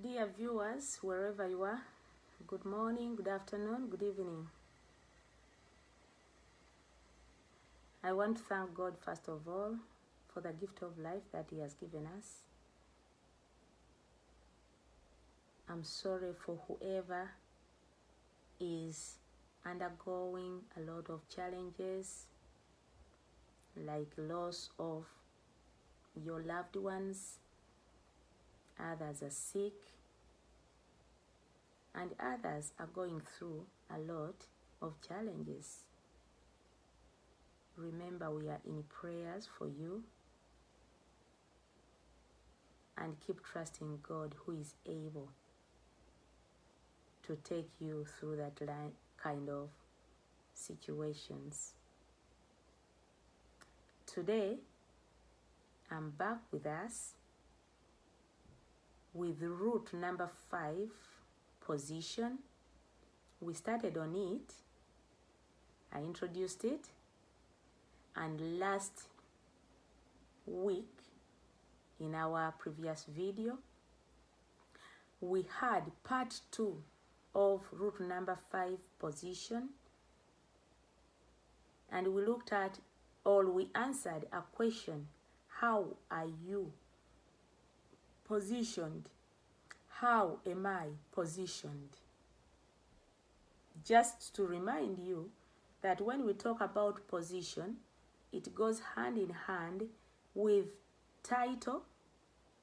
Dear viewers, wherever you are, good morning, good afternoon, good evening. I want to thank God first of all for the gift of life that He has given us. I'm sorry for whoever is undergoing a lot of challenges like loss of your loved ones. Others are sick, and others are going through a lot of challenges. Remember, we are in prayers for you, and keep trusting God, who is able to take you through that kind of situations. Today, I'm back with us with root number 5, position. We started on it. I introduced it. And last week, in our previous video, we had part 2 of root number 5, position. And we looked at, or we answered a question: how are you positioned? How am I positioned? Just to remind you that when we talk about position, it goes hand in hand with title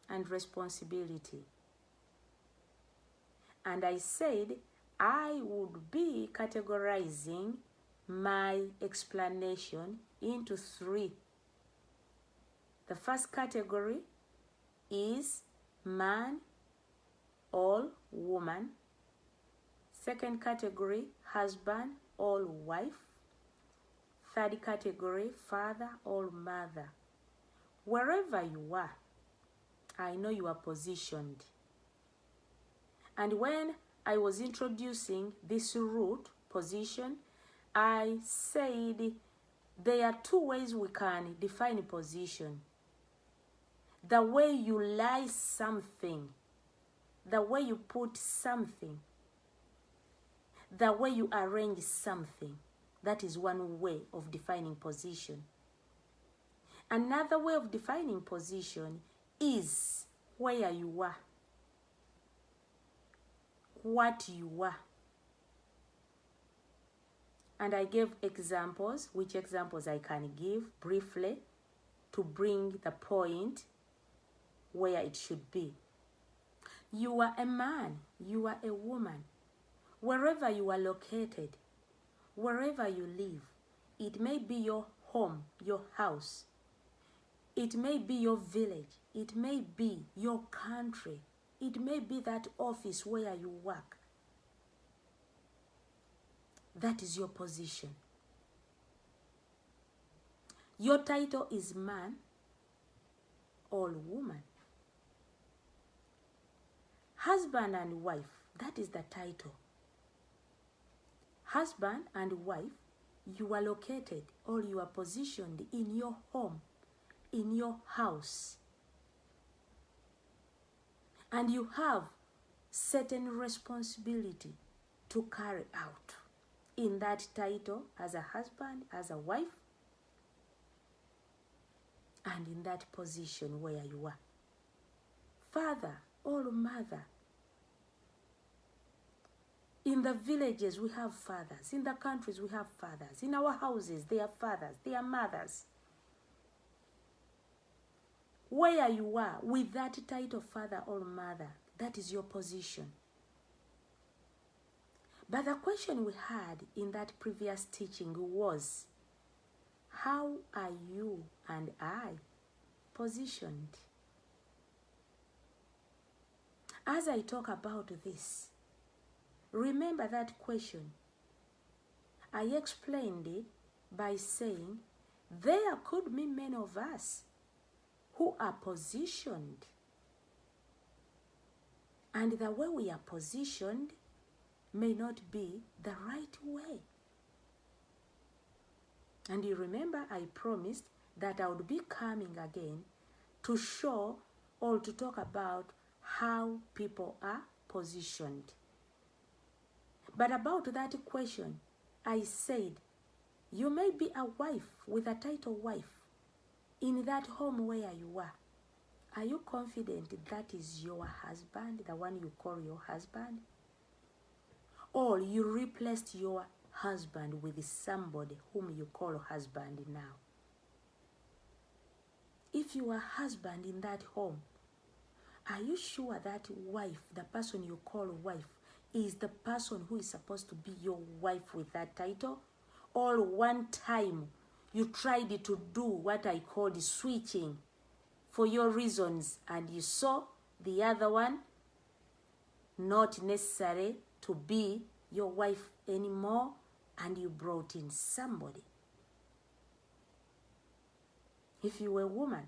and responsibility. And I said I would be categorizing my explanation into 3. The first category is man or woman. Second category, husband or wife. Third category, father or mother. Wherever you are, I know you are positioned. And when I was introducing this root, position, I said there are 2 ways we can define position. The way you lie something, the way you put something, the way you arrange something. That is one way of defining position. Another way of defining position is where you are, what you are. And I gave examples, which examples I can give briefly to bring the point where it should be. You are a man, you are a woman. Wherever you are located, wherever you live, it may be your home, your house. It may be your village. It may be your country. It may be that office where you work. That is your position. Your title is man or woman. Husband and wife, that is the title. Husband and wife, you are located or you are positioned in your home, in your house. And you have certain responsibility to carry out in that title as a husband, as a wife, and in that position where you are. Father or mother. In the villages, we have fathers. In the countries, we have fathers. In our houses, they are fathers, they are mothers. Where you are with that title, father or mother, that is your position. But the question we had in that previous teaching was, how are you and I positioned? As I talk about this, remember that question. I explained it by saying there could be many of us who are positioned. And the way we are positioned may not be the right way. And you remember I promised that I would be coming again to show or to talk about how people are positioned. But about that question, I said, you may be a wife with a title wife in that home where you are. Are you confident that is your husband, the one you call your husband? Or you replaced your husband with somebody whom you call husband now? If you are husband in that home, are you sure that wife, the person you call wife, is the person who is supposed to be your wife with that title? Or one time you tried to do what I call the switching for your reasons, and you saw the other one not necessary to be your wife anymore, and you brought in somebody? If you were a woman,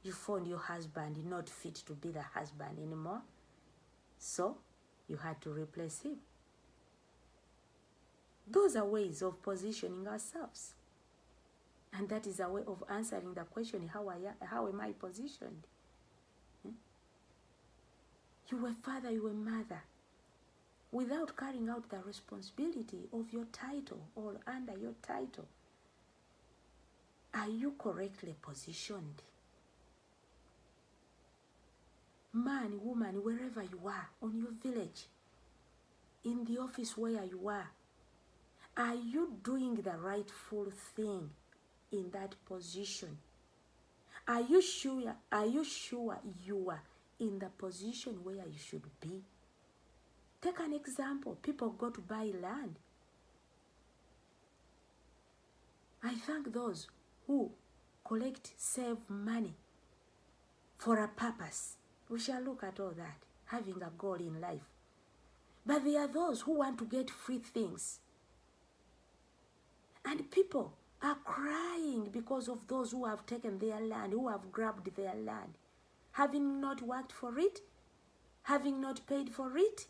you found your husband not fit to be the husband anymore, so you had to replace him. Those are ways of positioning ourselves. And that is a way of answering the question, how am I positioned? You were father, you were mother, without carrying out the responsibility of your title or under your title. Are you correctly positioned? Man, woman, wherever you are, on your village, in the office where you are you doing the rightful thing in that position? Are you sure you are in the position where you should be? Take an example. People go to buy land. I thank those who save money for a purpose. We shall look at all that, having a goal in life. But there are those who want to get free things. And people are crying because of those who have taken their land, who have grabbed their land, having not worked for it, having not paid for it.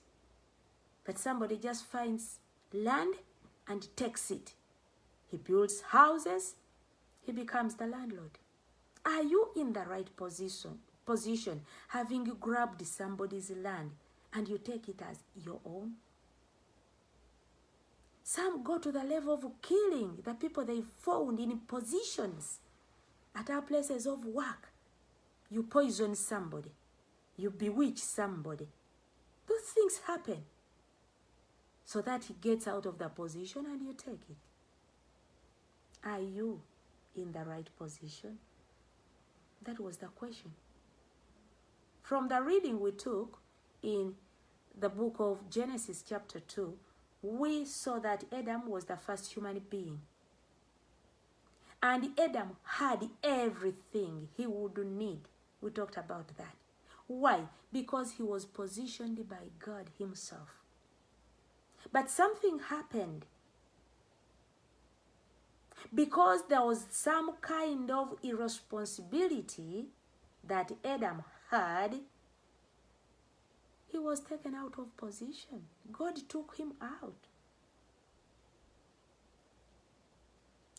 But somebody just finds land and takes it. He builds houses, he becomes the landlord. Are you in the right position, having grabbed somebody's land and you take it as your own? Some go to the level of killing the people they found in positions at our places of work. You poison somebody, you bewitch somebody. Those things happen so that he gets out of the position and you take it. Are you in the right position? That was the question. From the reading we took in the book of Genesis chapter 2, we saw that Adam was the first human being. And Adam had everything he would need. We talked about that. Why? Because he was positioned by God himself. But something happened. Because there was some kind of irresponsibility that Adam had, he was taken out of position. God took him out.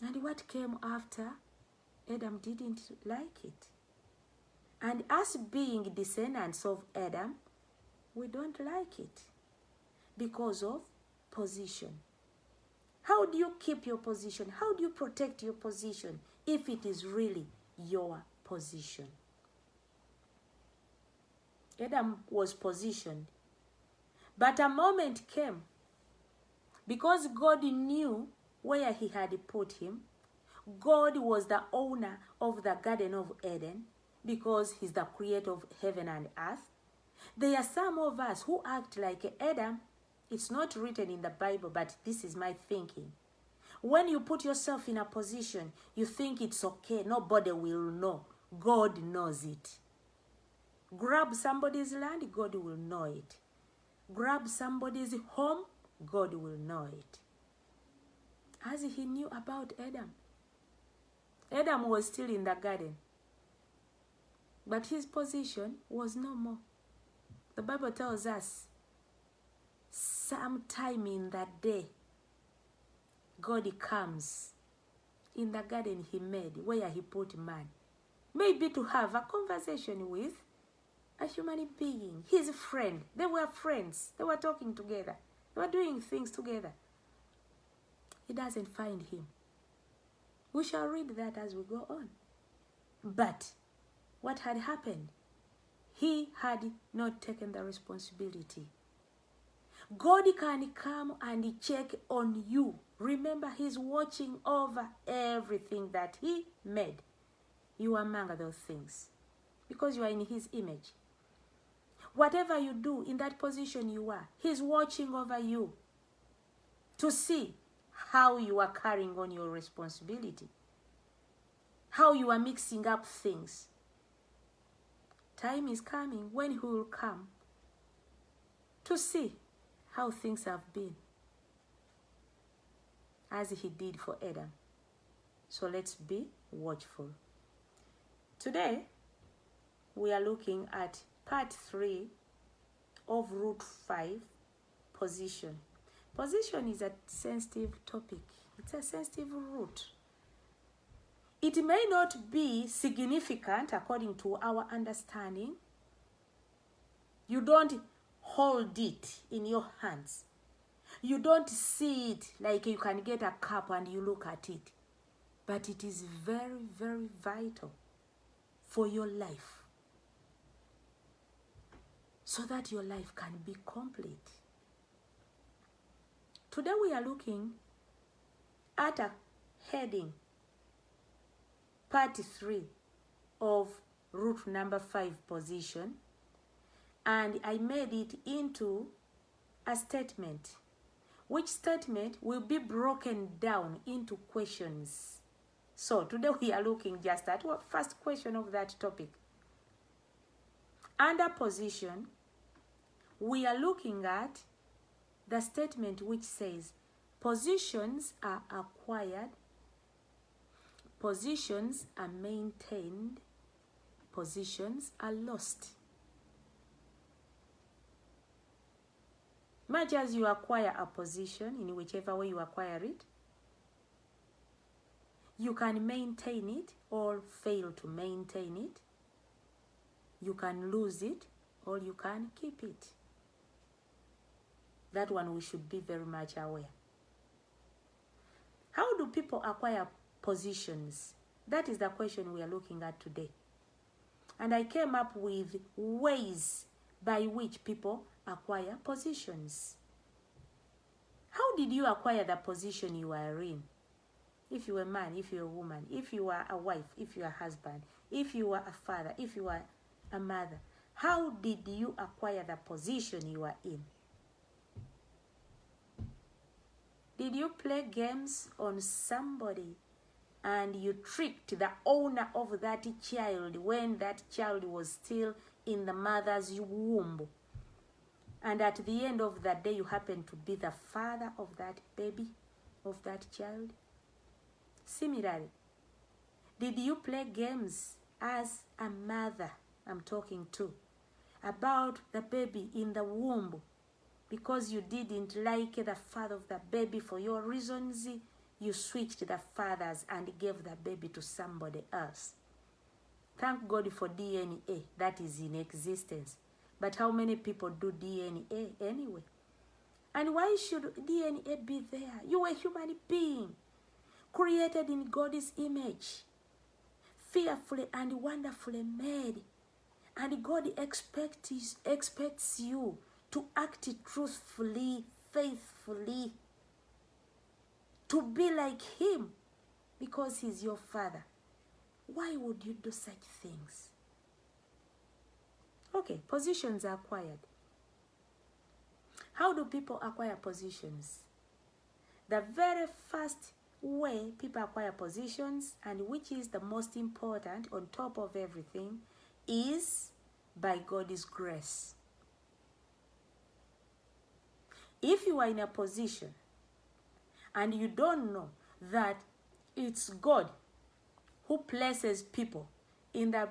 And what came after, Adam didn't like it. And us being descendants of Adam, we don't like it because of position. How do you keep your position? How do you protect your position if it is really your position? Adam was positioned. But a moment came, because God knew where he had put him. God was the owner of the Garden of Eden because he's the creator of heaven and earth. There are some of us who act like Adam. It's not written in the Bible, but this is my thinking. When you put yourself in a position, you think it's okay, nobody will know. God knows it. Grab somebody's land, God will know it. Grab somebody's home, God will know it. As he knew about Adam. Adam was still in the garden, but his position was no more. The Bible tells us, sometime in that day, God comes in the garden he made, where he put man. Maybe to have a conversation with, a human being, his friend. They were friends. They were talking together. They were doing things together. He doesn't find him. We shall read that as we go on. But what had happened? He had not taken the responsibility. God can come and check on you. Remember, he's watching over everything that he made. You are among those things because you are in his image. Whatever you do in that position you are, he's watching over you to see how you are carrying on your responsibility, how you are mixing up things. Time is coming when he will come to see how things have been, as he did for Adam. So let's be watchful. Today, we are looking at part 3 of Root 5, position. Position is a sensitive topic. It's a sensitive root. It may not be significant according to our understanding. You don't hold it in your hands. You don't see it like you can get a cup and you look at it. But it is very, very vital for your life, so that your life can be complete. Today we are looking at a heading, part 3 of root number 5, position, and I made it into a statement, which statement will be broken down into questions. So today we are looking just at what first question of that topic. Under position, we are looking at the statement which says, positions are acquired, positions are maintained, positions are lost. Much as you acquire a position, in whichever way you acquire it, you can maintain it or fail to maintain it. You can lose it or you can keep it. That one we should be very much aware. How do people acquire positions? That is the question we are looking at today. And I came up with ways by which people acquire positions. How did you acquire the position you are in? If you are a man, if you are a woman, if you are a wife, if you are a husband, if you are a father, if you are a mother, how did you acquire the position you are in? Did you play games on somebody and you tricked the owner of that child when that child was still in the mother's womb? And at the end of the day, you happen to be the father of that baby, of that child? Similarly, did you play games as a mother, I'm talking to, about the baby in the womb? Because you didn't like the father of the baby for your reasons, you switched the fathers and gave the baby to somebody else. Thank God for DNA that is in existence. But how many people do DNA anyway? And why should DNA be there? You are a human being, created in God's image, fearfully and wonderfully made. And God expects you to act truthfully, faithfully, to be like him, because he's your father. Why would you do such things? Okay, positions are acquired. How do people acquire positions? The very first way people acquire positions, and which is the most important on top of everything, is by God's grace. If you are in a position and you don't know that it's God who places people in the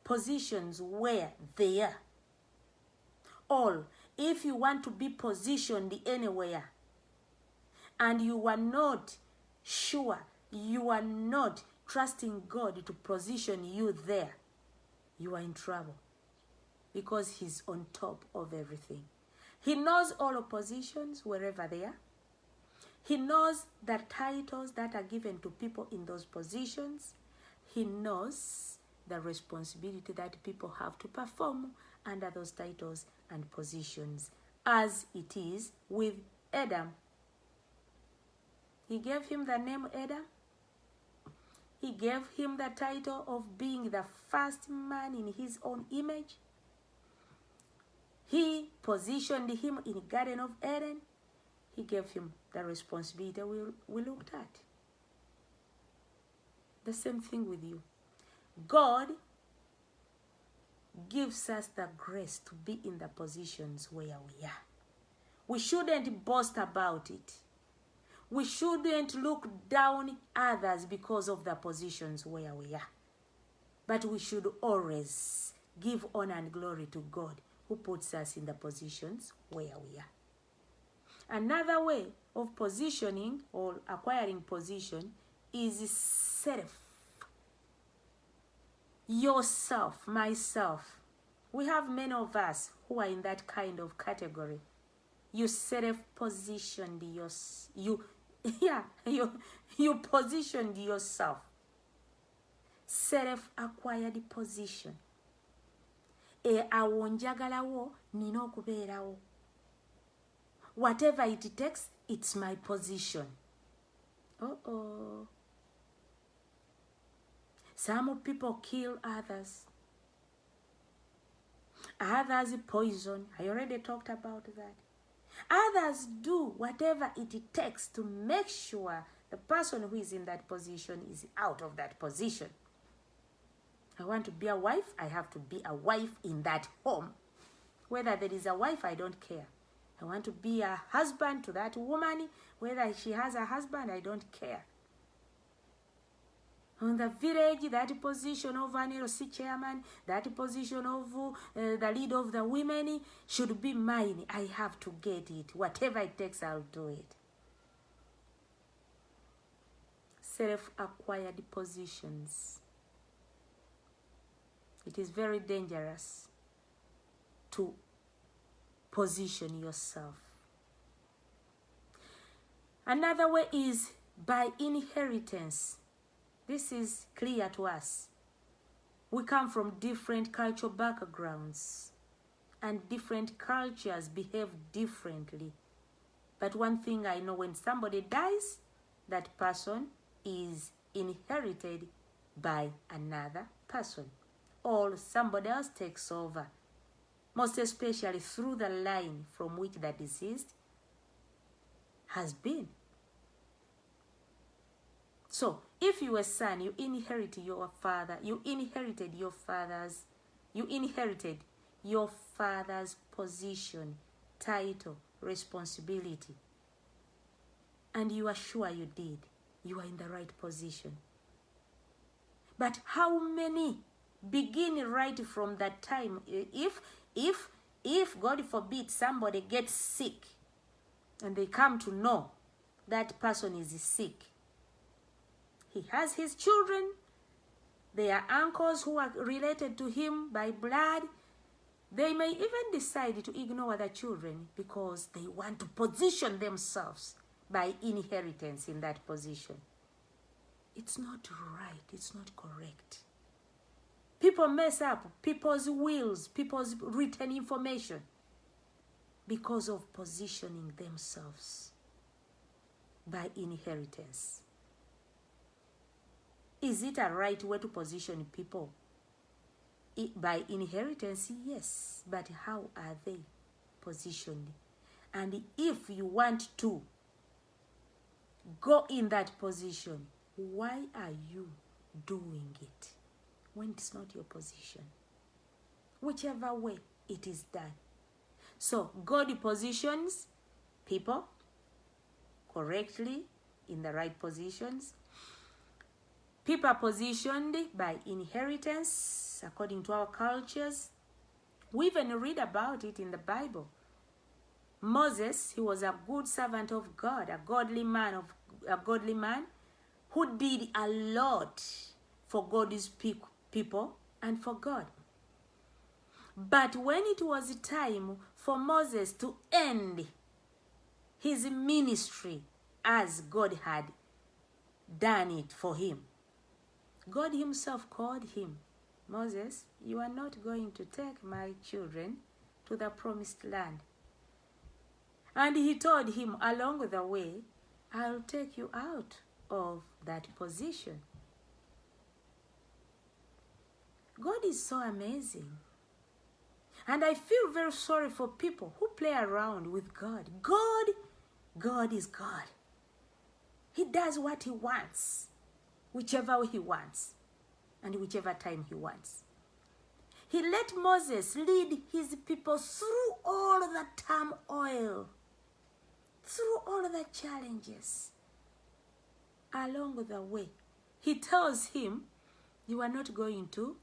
positions where they are, or if you want to be positioned anywhere and you are not sure, you are not trusting God to position you there, you are in trouble. because he's on top of everything. He knows all oppositions wherever they are. He knows the titles that are given to people in those positions. He knows the responsibility that people have to perform under those titles and positions, as it is with Adam. He gave him the name Adam. He gave him the title of being the first man in his own image. He positioned him in the Garden of Eden. He gave him the responsibility we looked at. The same thing with you. God gives us the grace to be in the positions where we are. We shouldn't boast about it. We shouldn't look down others because of the positions where we are. But we should always give honor and glory to God who puts us in the positions where we are. Another way of positioning or acquiring position is self. Yourself, myself. We have many of us who are in that kind of category. You self-positioned you positioned yourself. Self-acquired position. Awo njagalawo nina okubeerawo. Whatever it takes, it's my position. Some people kill others. Others poison. I already talked about that. Others do whatever it takes to make sure the person who is in that position is out of that position. I want to be a wife, I have to be a wife in that home. Whether there is a wife, I don't care. I want to be a husband to that woman. Whether she has a husband, I don't care. On the village, that position of an LC chairman, that position of the leader of the women should be mine. I have to get it. Whatever it takes, I'll do it. Self-acquired positions. It is very dangerous to position yourself. Another way is by inheritance. This is clear to us. We come from different cultural backgrounds, and different cultures behave differently. But one thing I know, when somebody dies, that person is inherited by another person, or somebody else takes over, most especially through the line from which the deceased has been. So, if you were a son, you inherited your father, you inherited your father's position, title, responsibility. And you are sure you did. You are in the right position. But how many begin right from that time? If God forbid somebody gets sick and they come to know that person is sick, he has his children, their uncles who are related to him by blood. They may even decide to ignore the children because they want to position themselves by inheritance in that position. It's not right. It's not correct. People mess up people's wills, people's written information because of positioning themselves by inheritance. Is it a right way to position people? By inheritance, yes. But how are they positioned? And if you want to go in that position, why are you doing it when it's not your position? Whichever way it is done. So God positions people correctly in the right positions. People are positioned by inheritance according to our cultures. We even read about it in the Bible. Moses, he was a good servant of God, a godly man who did a lot for God's people and for God. But when it was time for Moses to end his ministry as God had done it for him, God himself called him. Moses, you are not going to take my children to the promised land. And he told him along the way, I'll take you out of that position. God is so amazing. And I feel very sorry for people who play around with God. God is God. He does what he wants, whichever way he wants, and whichever time he wants. He let Moses lead his people through all the turmoil, through all the challenges. Along the way, he tells him, you are not going to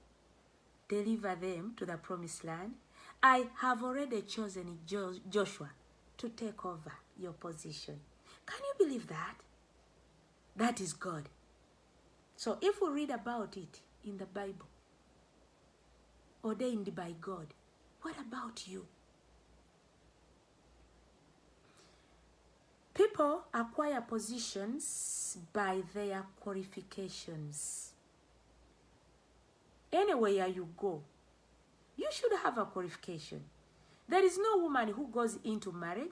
deliver them to the promised land. I have already chosen Joshua to take over your position. Can you believe that? That is God. So if we read about it in the Bible, ordained by God, what about you? People acquire positions by their qualifications. Anywhere you go, you should have a qualification. There is no woman who goes into marriage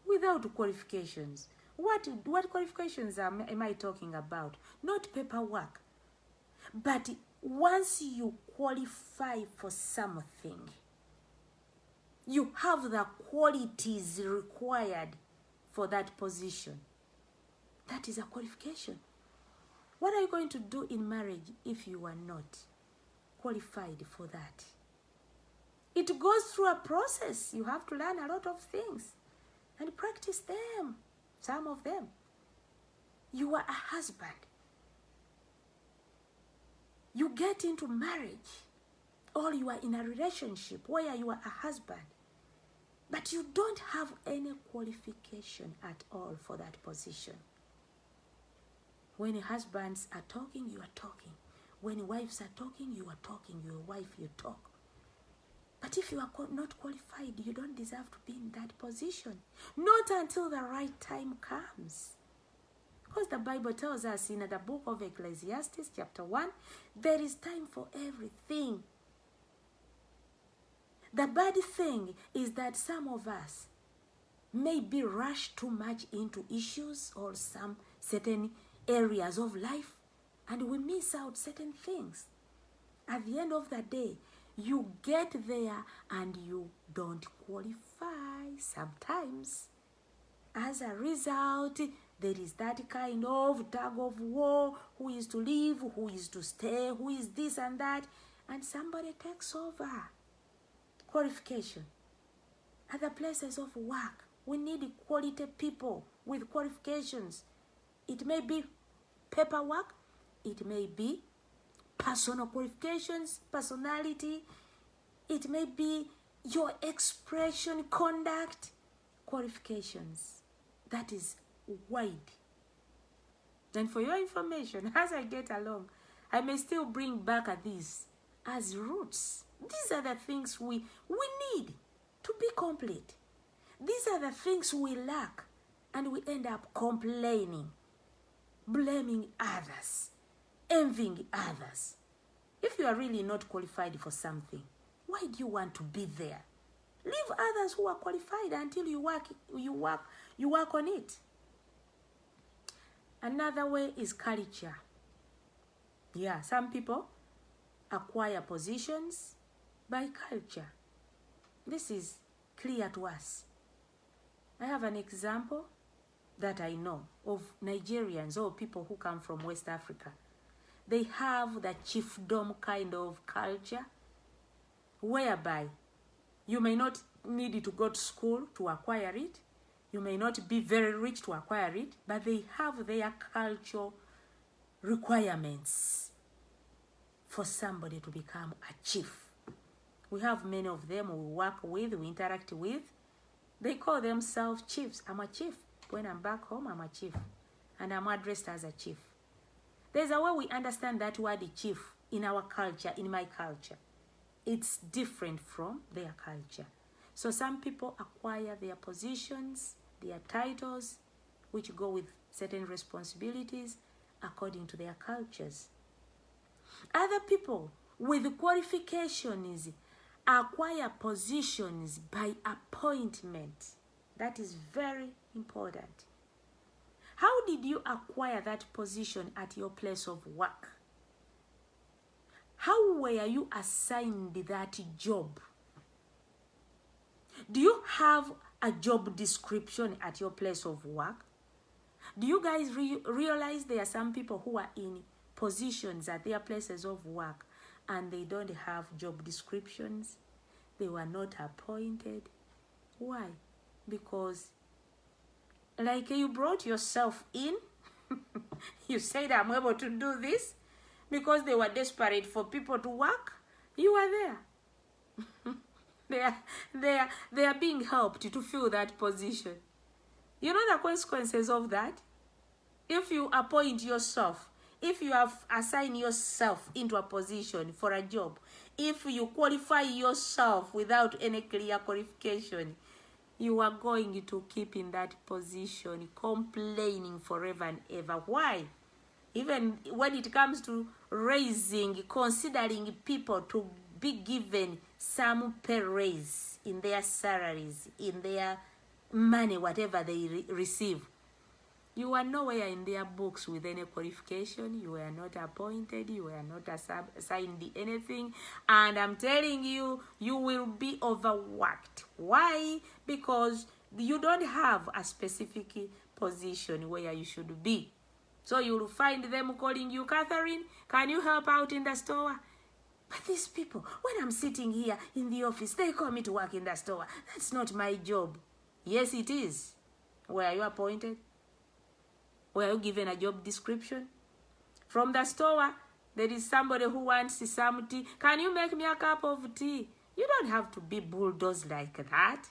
without qualifications. What qualifications am I talking about? Not paperwork. But once you qualify for something, you have the qualities required for that position. That is a qualification. What are you going to do in marriage if you are not qualified for that? It goes through a process. You have to learn a lot of things and practice them, some of them. You are a husband. You get into marriage, or you are in a relationship where you are a husband, but you don't have any qualification at all for that position. When husbands are talking, you are talking. When wives are talking, you are talking. Your wife, you talk. But if you are not qualified, you don't deserve to be in that position. Not until the right time comes. Because the Bible tells us in the book of Ecclesiastes, chapter 1, there is time for everything. The bad thing is that some of us may be rushed too much into issues or some certain areas of life, and we miss out certain things. At the end of the day, you get there and you don't qualify sometimes. As a result, there is that kind of tug of war. Who is to leave? Who is to stay? Who is this and that? And somebody takes over. Qualification. At the places of work, we need quality people with qualifications. It may be paperwork. It may be personal qualifications, personality. It may be your expression, conduct, qualifications. That is wide. And for your information, as I get along, I may still bring back at these as roots. These are the things we need to be complete. These are the things we lack, and we end up complaining, blaming others, envying others. If you are really not qualified for something, why do you want to be there? Leave others who are qualified until you work on it. Another way is culture. Yeah, some people acquire positions by culture. This is clear to us. I have an example that I know of Nigerians or people who come from West Africa. They have the chiefdom kind of culture whereby you may not need to go to school to acquire it. You may not be very rich to acquire it, but they have their cultural requirements for somebody to become a chief. We have many of them we work with, we interact with. They call themselves chiefs. I'm a chief. When I'm back home, I'm a chief. And I'm addressed as a chief. There's a way we understand that word chief in our culture, in my culture. it's different from their culture. So some people acquire their positions, their titles, which go with certain responsibilities according to their cultures. Other people with qualifications acquire positions by appointment. That is very important. How did you acquire that position at your place of work? How were you assigned that job? Do you have a job description at your place of work? Do you guys realize there are some people who are in positions at their places of work and they don't have job descriptions? They were not appointed. Why? Because like you brought yourself in, you said, I'm able to do this, because they were desperate for people to work. You are there. they are being helped to fill that position. You know the consequences of that? If you appoint yourself, if you have assigned yourself into a position for a job, if you qualify yourself without any clear qualification, you are going to keep in that position complaining forever and ever. Why? Even when it comes to considering people to be given some pay raise in their salaries, in their money, whatever they receive, you are nowhere in their books with any qualification. You were not appointed. You were not assigned anything. And I'm telling you, you will be overworked. Why? Because you don't have a specific position where you should be. So you will find them calling you, Catherine, can you help out in the store? But these people, when I'm sitting here in the office, they call me to work in the store. That's not my job. Yes, it is. Were you appointed? Were you given a job description? From the store, there is somebody who wants some tea. Can you make me a cup of tea? You don't have to be bulldozed like that.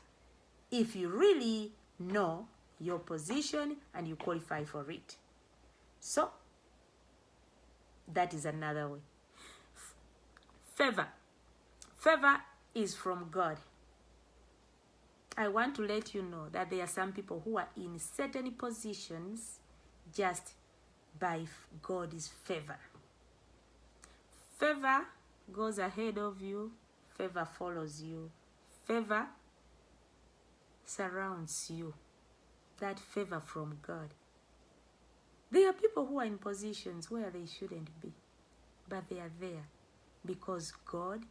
If you really know your position and you qualify for it. So, that is another way. Favor. Favor is from God. I want to let you know that there are some people who are in certain positions just by God's favor. Favor goes ahead of you. Favor follows you. Favor surrounds you. That favor from God. There are people who are in positions where they shouldn't be, but they are there because God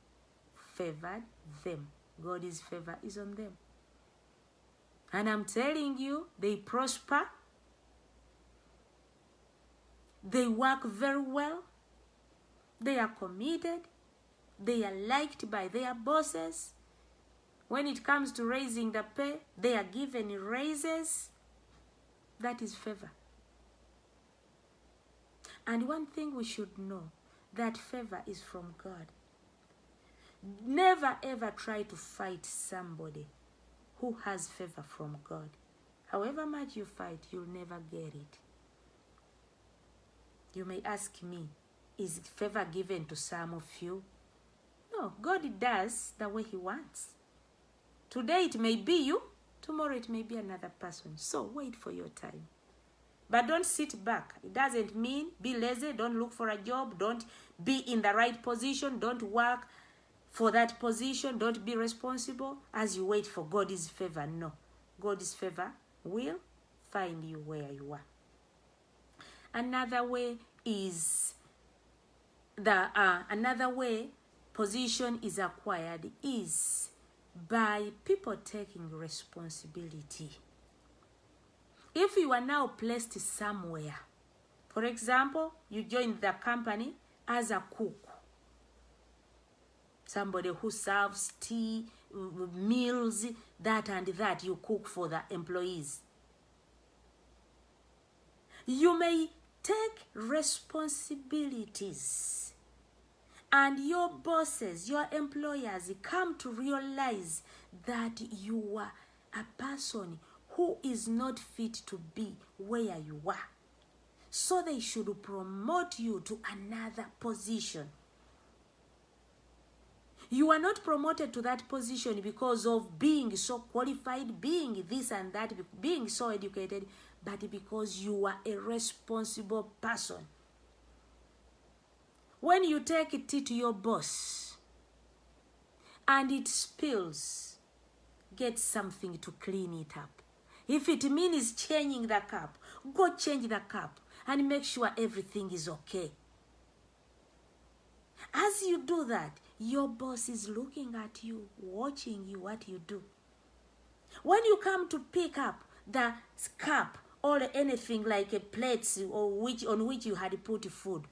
favored them. God's favor is on them. And I'm telling you, they prosper. They work very well. They are committed. They are liked by their bosses. When it comes to raising the pay, they are given raises. That is favor. And one thing we should know, that favor is from God. Never ever try to fight somebody who has favor from God. However much you fight, you'll never get it. You may ask me, is favor given to some of you? No, God does the way he wants. Today it may be you, tomorrow it may be another person. So wait for your time. But don't sit back. It doesn't mean be lazy. Don't look for a job. Don't be in the right position. Don't work for that position. Don't be responsible as you wait for God's favor. No. God's favor will find you where you are. Another way is another way position is acquired is by people taking responsibility. If you are now placed somewhere, for example, you joined the company as a cook, somebody who serves tea, meals, that and that, you cook for the employees. You may take responsibilities, and your bosses, your employers come to realize that you are a person who is not fit to be where you are. So they should promote you to another position. You are not promoted to that position because of being so qualified, being this and that, being so educated, but because you are a responsible person. When you take tea to your boss and it spills, get something to clean it up. If it means changing the cup, go change the cup and make sure everything is okay. As you do that, your boss is looking at you, watching you, what you do. When you come to pick up the cup or anything like a plate or on which you had put food,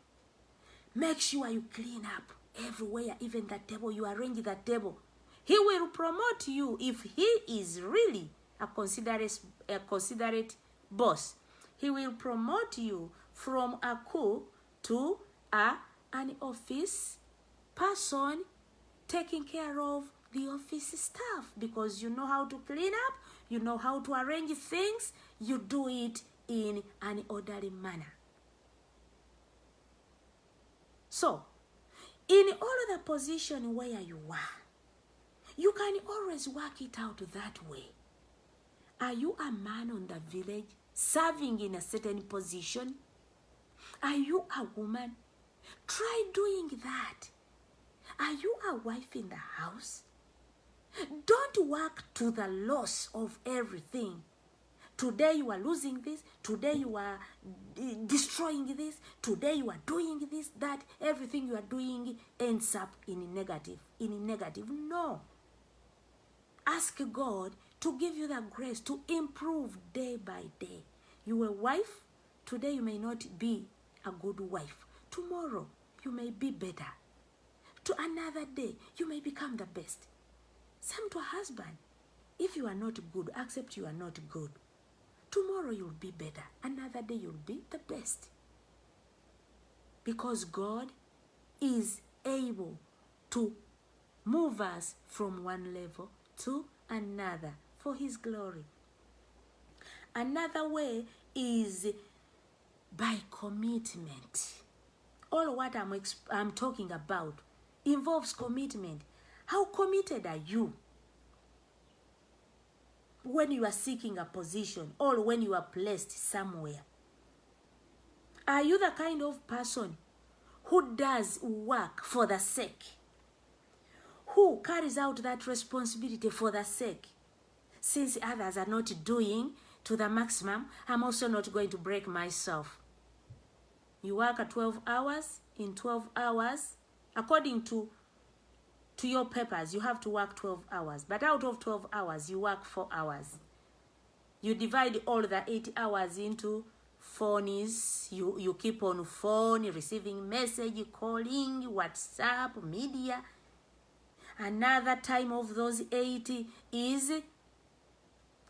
make sure you clean up everywhere, even the table, you arrange the table. He will promote you if he is really a considerate boss. He will promote you from a cook to an office person taking care of the office staff, because you know how to clean up, you know how to arrange things, you do it in an orderly manner. So, in all the position where you are, you can always work it out that way. Are you a man on the village serving in a certain position? Are you a woman? Try doing that. Are you a wife in the house? Don't work to the loss of everything. Today you are losing this. Today you are destroying this. Today you are doing this, that. Everything you are doing ends up in negative. No. Ask God to give you the grace to improve day by day. You are a wife. Today you may not be a good wife. Tomorrow you may be better. To another day you may become the best. Same to a husband. If you are not good, accept you are not good. Tomorrow you'll be better. Another day you'll be the best. Because God is able to move us from one level to another for his glory. Another way is by commitment. All what I'm talking about involves commitment. How committed are you when you are seeking a position or when you are placed somewhere? Are you the kind of person who does work for the sake? Who carries out that responsibility for the sake? Since others are not doing to the maximum, I'm also not going to break myself. You work at 12 hours. In 12 hours, according to your papers, you have to work 12 hours. But out of 12 hours, you work 4 hours. You divide all the 8 hours into phones. You keep on phone, receiving message, calling, WhatsApp, media. Another time of those 8 is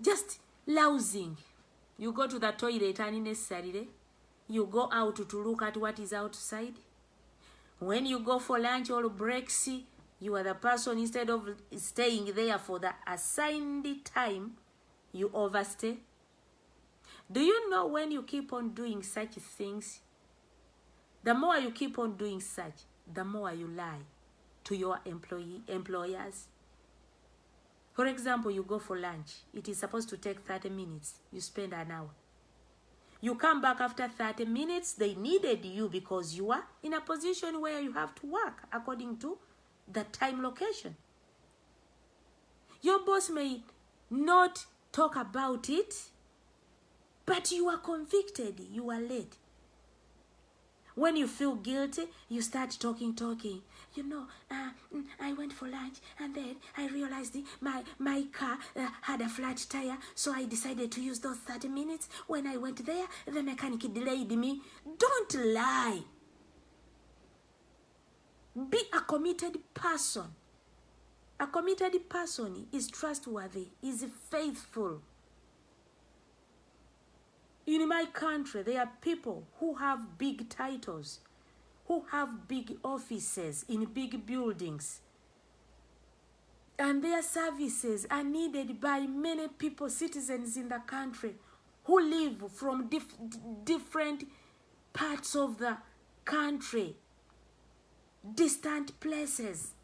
just lounging. You go to the toilet unnecessarily. You go out to look at what is outside. When you go for lunch or breaks, you are the person, instead of staying there for the assigned time, you overstay. Do you know when you keep on doing such things, the more you keep on doing such, the more you lie to your employers? For example, you go for lunch. It is supposed to take 30 minutes. You spend an hour. You come back after 30 minutes. They needed you because you are in a position where you have to work according to the time location. Your boss may not talk about it, but you are convicted. You are late. When you feel guilty, you start talking. You know, I went for lunch and then I realized my car had a flat tire, so I decided to use those 30 minutes. When I went there, the mechanic delayed me. Don't lie. Be a committed person. A committed person is trustworthy, is faithful. In my country, there are people who have big titles, who have big offices in big buildings. And their services are needed by many people, citizens in the country, who live from different parts of the country, distant places.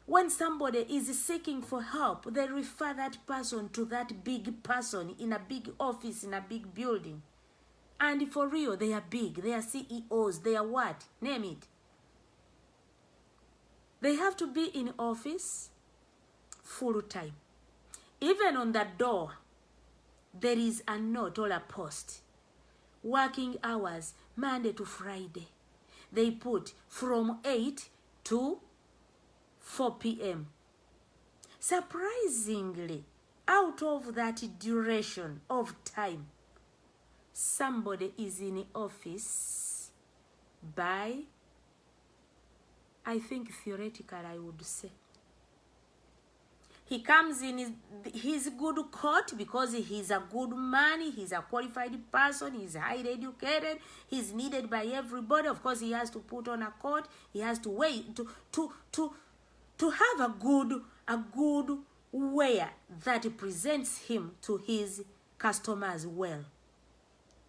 When somebody is seeking for help, they refer that person to that big person in a big office, in a big building. And for real, they are big. They are CEOs. They are what? Name it. They have to be in office full time. Even on the door, there is a note or a post. Working hours, Monday to Friday. They put from 8 to 4 p.m. Surprisingly, out of that duration of time, somebody is in office by, I think theoretical, I would say. He comes in his good coat because he's a good man, he's a qualified person, he's highly educated, he's needed by everybody. Of course, he has to put on a coat, he has to wait to have a good wear that presents him to his customers well,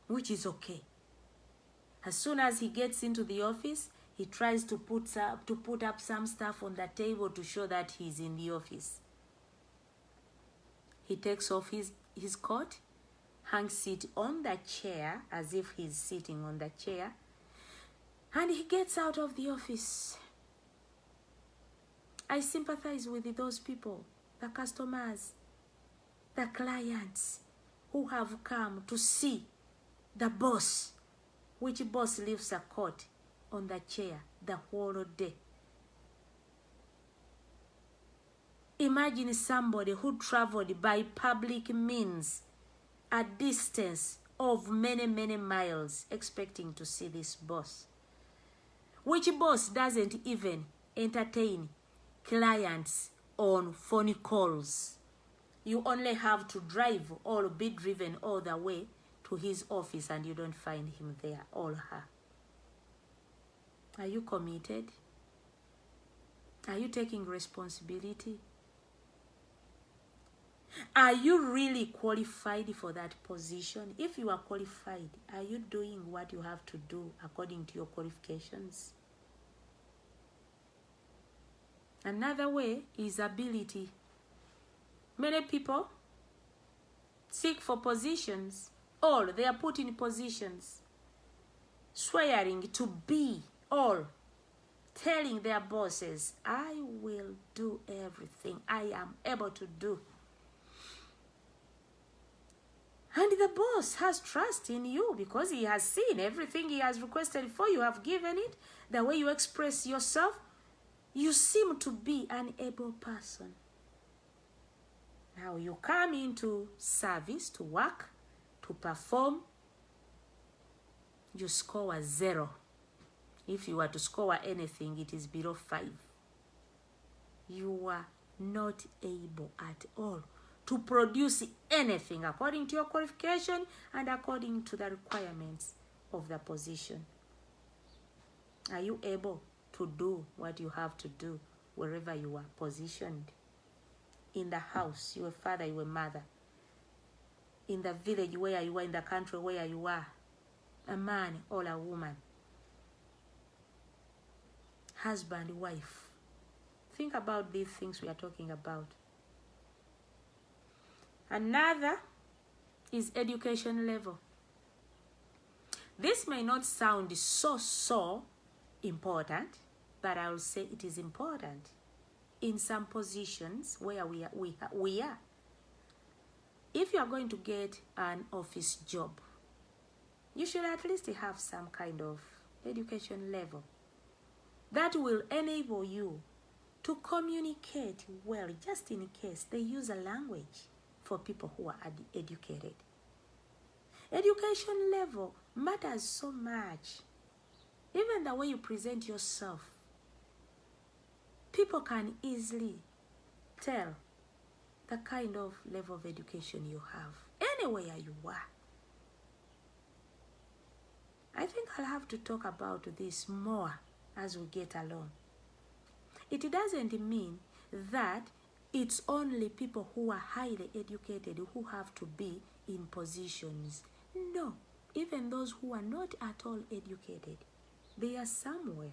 which is okay. As soon as he gets into the office, he tries to put up some stuff on the table to show that he's in the office. He takes off his coat, hangs it on the chair as if he's sitting on the chair, and he gets out of the office. I sympathize with those people, the customers, the clients who have come to see the boss, which boss leaves a coat on the chair the whole day. Imagine somebody who traveled by public means a distance of many, many miles expecting to see this boss. Which boss doesn't even entertain clients on phone calls? You only have to drive or be driven all the way to his office and you don't find him there or her. Are you committed? Are you taking responsibility? Are you really qualified for that position? If you are qualified, are you doing what you have to do according to your qualifications? Another way is ability. Many people seek for positions, or they are put in positions, swearing to be, or telling their bosses, I will do everything I am able to do. And the boss has trust in you because he has seen everything he has requested for. You have given it. The way you express yourself, you seem to be an able person. Now you come into service to work, to perform. You score a 0. If you are to score anything, it is below 5. You are not able at all to produce anything according to your qualification and according to the requirements of the position. Are you able to do what you have to do wherever you are positioned? In the house, your father, your mother. In the village where you are, in the country where you are, a man or a woman. Husband, wife. Think about these things we are talking about. Another is education level. This may not sound so important, but I will say it is important in some positions where we are. If you are going to get an office job, you should at least have some kind of education level that will enable you to communicate well, just in case they use a language for people who are educated. Education level matters so much. Even the way you present yourself, people can easily tell the kind of level of education you have, anywhere you are. I think I'll have to talk about this more as we get along. It doesn't mean that it's only people who are highly educated who have to be in positions. No, even those who are not at all educated, they are somewhere.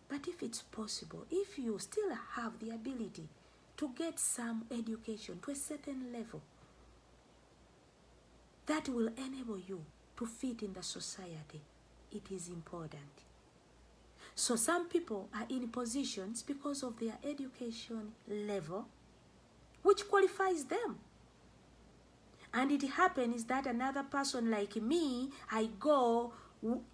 But if it's possible, if you still have the ability to get some education to a certain level that will enable you to fit in the society, it is important. So some people are in positions because of their education level, which qualifies them. And it happens that another person like me, I go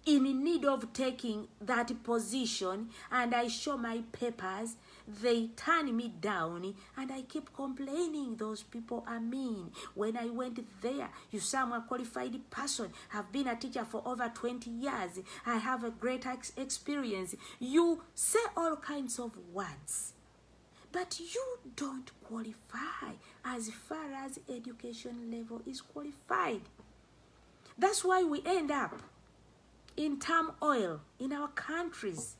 in need of taking that position and I show my papers, they turn me down and I keep complaining those people are mean. When I went there, you some a qualified person, have been a teacher for over 20 years, I have a great experience. You say all kinds of words, but you don't qualify as far as education level is qualified. That's why we end up in turmoil in our countries.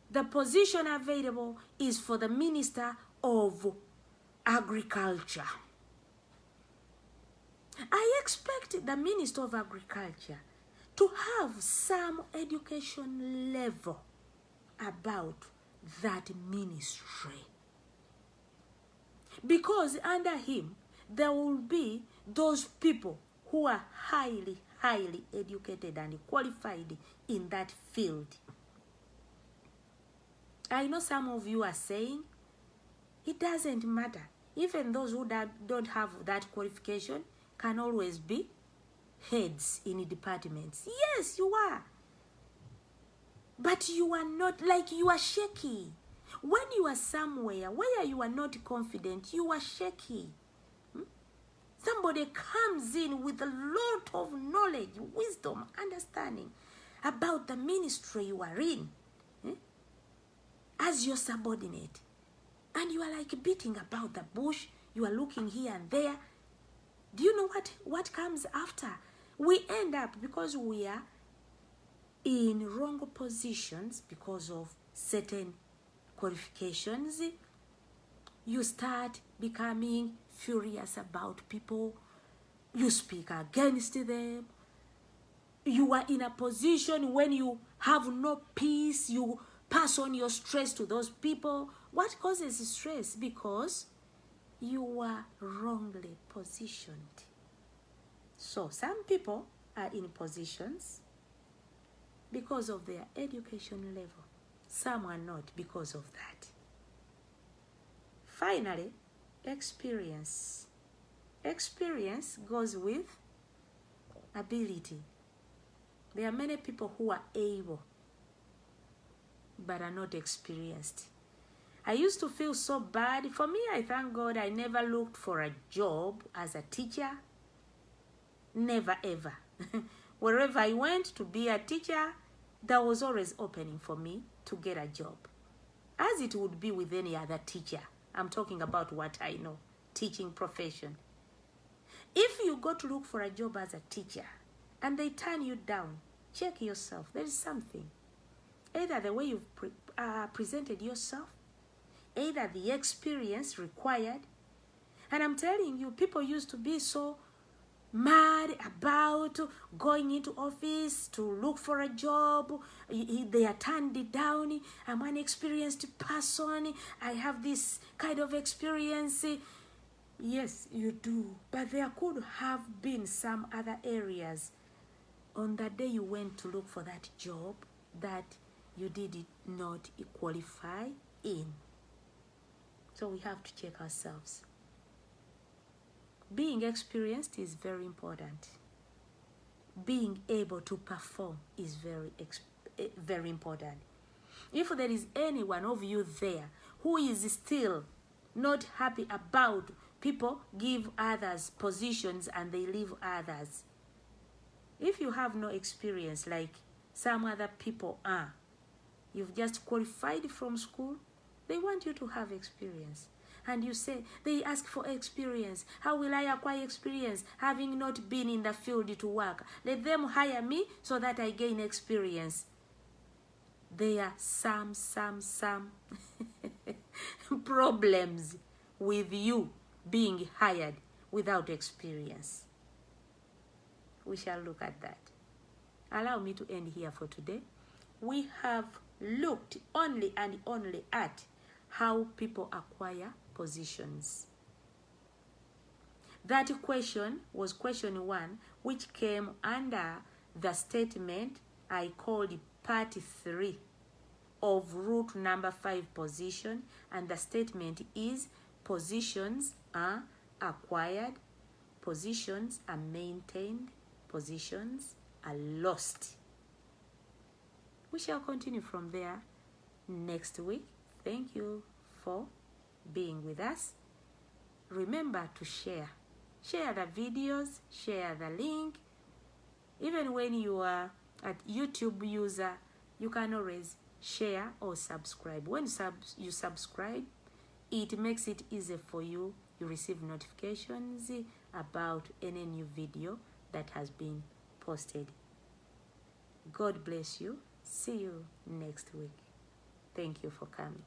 The position available is for the Minister of Agriculture. I expect the Minister of Agriculture to have some education level about that ministry, because under him there will be those people who are highly educated and qualified in that field. I know some of you are saying it doesn't matter, even those who don't have that qualification can always be heads in departments. Yes, you are. But you are not, like, you are shaky. When you are somewhere where you are not confident, you are shaky. Somebody comes in with a lot of knowledge, wisdom, understanding about the ministry you are in, as your subordinate. And you are like beating about the bush. You are looking here and there. Do you know what comes after? We end up, because we are in wrong positions because of certain qualifications, you start becoming furious about people. You speak against them. You are in a position when you have no peace. You pass on your stress to those people. What causes stress? Because you are wrongly positioned. So some people are in positions because of their education level. Some are not because of that. Finally, experience. Experience goes with ability. There are many people who are able but are not experienced. I used to feel so bad. For me, I thank God I never looked for a job as a teacher. Never ever. Wherever I went to be a teacher, there was always opening for me to get a job, as it would be with any other teacher. I'm talking about what I know, teaching profession. If you go to look for a job as a teacher and they turn you down, check yourself. There is something. Either the way you've presented yourself, either the experience required. And I'm telling you, people used to be so mad about going into office to look for a job. They are turned down. I'm an experienced person. I have this kind of experience. Yes, you do. But there could have been some other areas on the day you went to look for that job that you did not qualify in. So we have to check ourselves. Being experienced is very important. Being able to perform is very important. If there is any one of you there who is still not happy about people give others positions and they leave others, if you have no experience like some other people are, you've just qualified from school, they want you to have experience. And you say, they ask for experience. How will I acquire experience having not been in the field to work? Let them hire me so that I gain experience. There are some problems with you being hired without experience. We shall look at that. Allow me to end here for today. we have looked only and only at how people acquire positions. That question was question 1, which came under the statement I called part 3 of root number 5 position, and the statement is positions are acquired, positions are maintained, positions are lost. We shall continue from there next week. Thank you for being with us. Remember to share the videos, share the link. Even when you are at YouTube user, you can always share or subscribe. When you subscribe, it makes it easy for you. You receive notifications about any new video that has been posted. God bless you. See you next week. Thank you for coming.